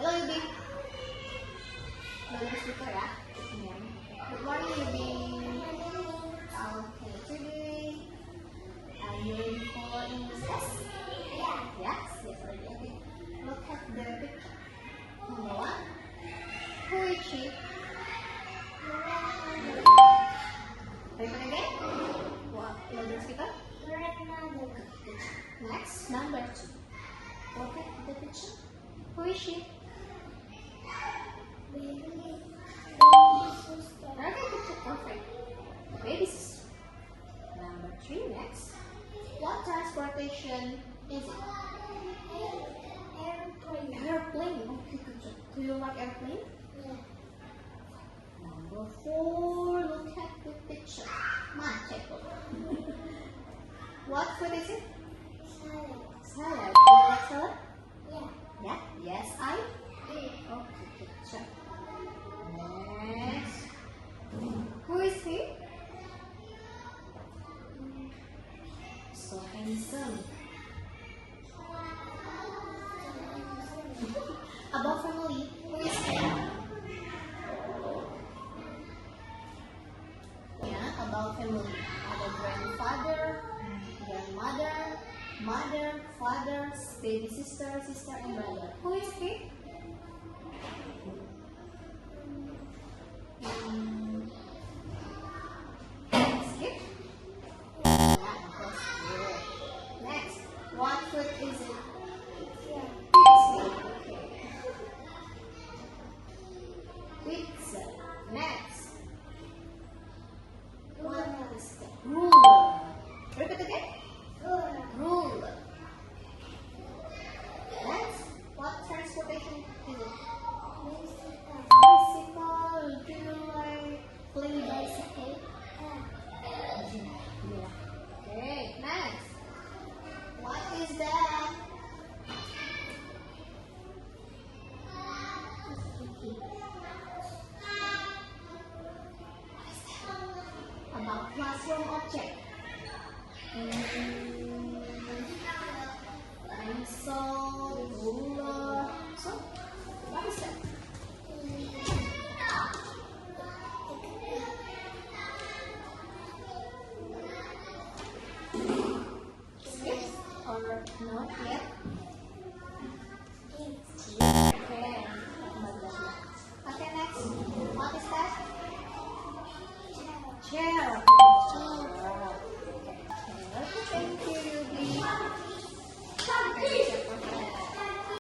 Hello, Yubi. Hello, speaker, ah. Ayan. Good morning, Yubi. Okay, today, are you ready for English class? Yes, yes, already. Okay. Look at the picture. Number one. Who is she? Repeat again. What? Louder speaker. Next, number two. Look at the picture. Who is she? Okay, picture perfect. Baby sister. Number three, next. What transportation is it? Airplane. Okay, good job. Do you like airplane? Number four, look at the picture. Come on, check it. What food is it? Salad. Do you like salad? Yeah? Yes, I do. Okay, good job. Next. Who is he? So handsome. About family, who is he? Yeah, about family. Ada grandfather, grandmother, mother, father, baby sister, sister, and brother.